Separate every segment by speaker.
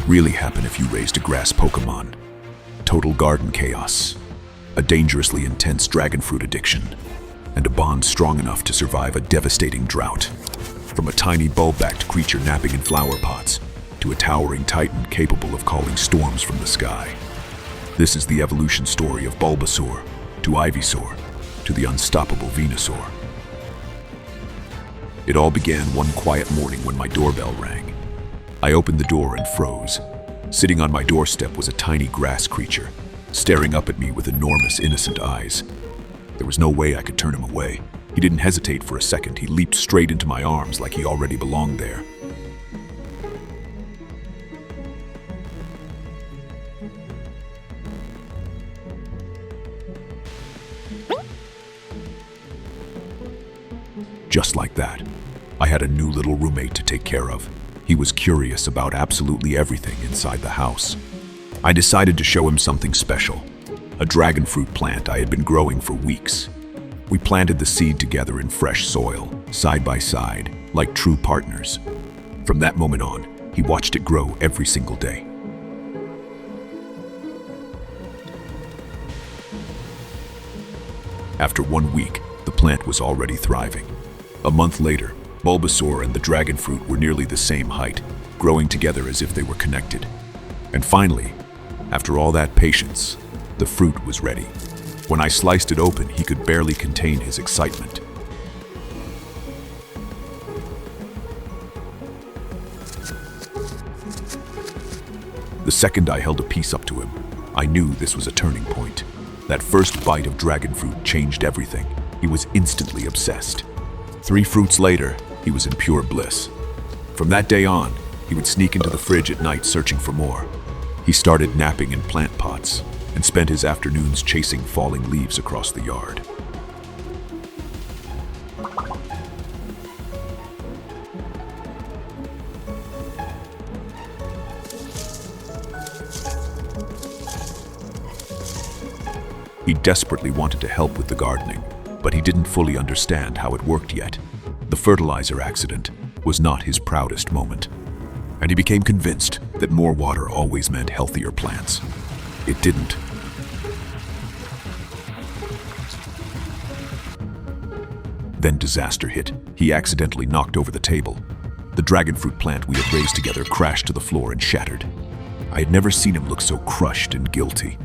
Speaker 1: really happen if you raised a grass Pokémon. Total garden chaos, a dangerously intense dragon fruit addiction, and a bond strong enough to survive a devastating drought. From a tiny bulb-backed creature napping in flower pots to a towering titan capable of calling storms from the sky. This is the evolution story of Bulbasaur to Ivysaur to the unstoppable Venusaur. It all began one quiet morning when my doorbell rang. I opened the door and froze. Sitting on my doorstep was a tiny grass creature, staring up at me with enormous, innocent eyes. There was no way I could turn him away. He didn't hesitate for a second. He leaped straight into my arms like he already belonged there. Just like that, I had a new little roommate to take care of. He was curious about absolutely everything inside the house. I decided to show him something special, a dragon fruit plant I had been growing for weeks. We planted the seed together in fresh soil, side by side, like true partners. From that moment on, he watched it grow every single day. After 1 week, the plant was already thriving. A month later, Bulbasaur and the dragon fruit were nearly the same height, growing together as if they were connected. And finally, after all that patience, the fruit was ready. When I sliced it open, he could barely contain his excitement. The second I held a piece up to him, I knew this was a turning point. That first bite of dragon fruit changed everything. He was instantly obsessed. 3 fruits later, he was in pure bliss. From that day on, he would sneak into the fridge at night searching for more. He started napping in plant pots and spent his afternoons chasing falling leaves across the yard. He desperately wanted to help with the gardening, but he didn't fully understand how it worked yet. The fertilizer accident was not his proudest moment, and he became convinced that more water always meant healthier plants. It didn't. Then disaster hit. He accidentally knocked over the table. The dragon fruit plant we had raised together crashed to the floor and shattered. I had never seen him look so crushed and guilty.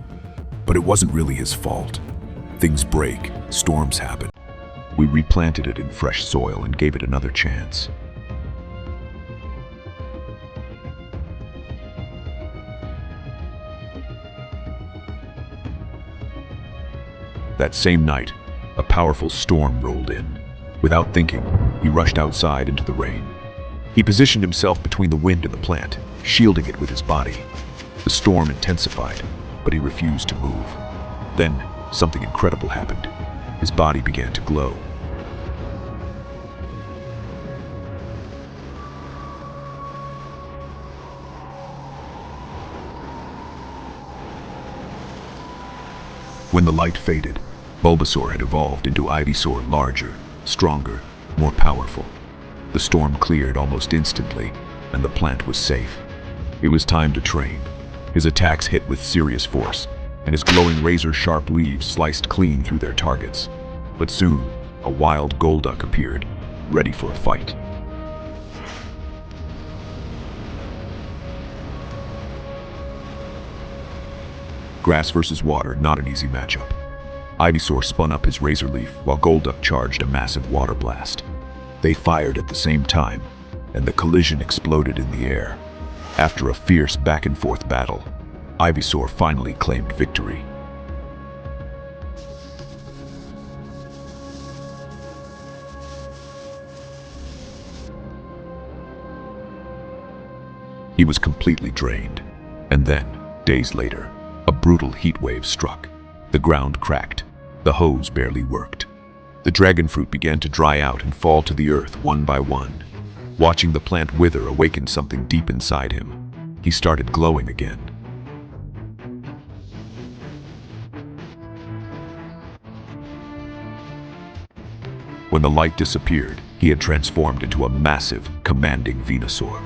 Speaker 1: But it wasn't really his fault. Things break, storms happen. We replanted it in fresh soil and gave it another chance. That same night, a powerful storm rolled in. Without thinking, he rushed outside into the rain. He positioned himself between the wind and the plant, shielding it with his body. The storm intensified, but he refused to move. Then, something incredible happened. His body began to glow. When the light faded, Bulbasaur had evolved into Ivysaur, larger, stronger, more powerful. The storm cleared almost instantly, and the plant was safe. It was time to train. His attacks hit with serious force, and his glowing razor-sharp leaves sliced clean through their targets. But soon, a wild Golduck appeared, ready for a fight. Grass versus water, not an easy matchup. Ivysaur spun up his razor leaf while Golduck charged a massive water blast. They fired at the same time, and the collision exploded in the air. After a fierce back-and-forth battle, Ivysaur finally claimed victory. He was completely drained, and then, days later, a brutal heat wave struck. The ground cracked. The hose barely worked. The dragon fruit began to dry out and fall to the earth one by one. Watching the plant wither awakened something deep inside him. He started glowing again. When the light disappeared, he had transformed into a massive, commanding Venusaur.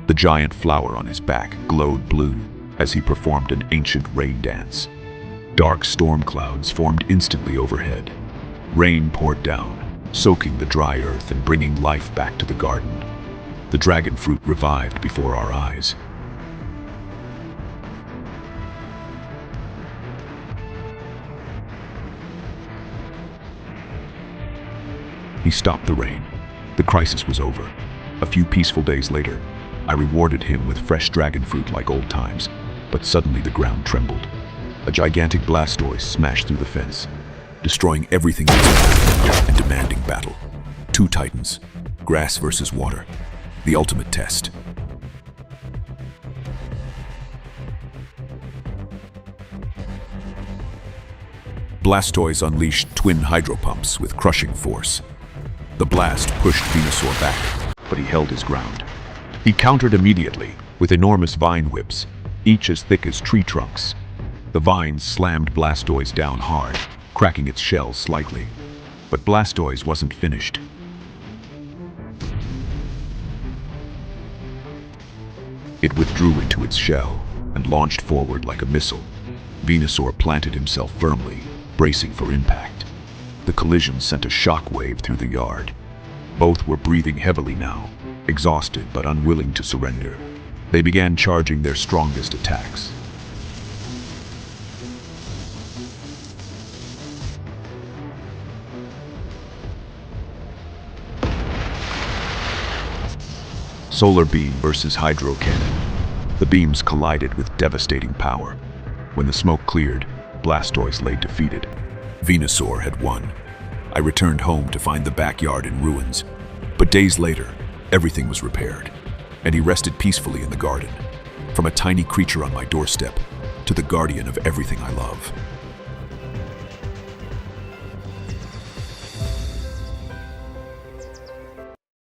Speaker 1: The giant flower on his back glowed blue as he performed an ancient rain dance. Dark storm clouds formed instantly overhead. Rain poured down, soaking the dry earth and bringing life back to the garden. The dragon fruit revived before our eyes. He stopped the rain. The crisis was over. A few peaceful days later, I rewarded him with fresh dragon fruit like old times, but suddenly the ground trembled. A gigantic Blastoise smashed through the fence, destroying everything in its path and demanding battle. Two titans, grass versus water, the ultimate test. Blastoise unleashed twin hydro pumps with crushing force. The blast pushed Venusaur back, but he held his ground. He countered immediately with enormous vine whips, each as thick as tree trunks. The vines slammed Blastoise down hard, cracking its shell slightly. But Blastoise wasn't finished. It withdrew into its shell and launched forward like a missile. Venusaur planted himself firmly, bracing for impact. The collision sent a shock wave through the yard. Both were breathing heavily now, exhausted but unwilling to surrender. They began charging their strongest attacks. Solar Beam versus Hydro Cannon. The beams collided with devastating power. When the smoke cleared, Blastoise lay defeated. Venusaur had won. I returned home to find the backyard in ruins. But days later, everything was repaired, and he rested peacefully in the garden. From a tiny creature on my doorstep to the guardian of everything I love.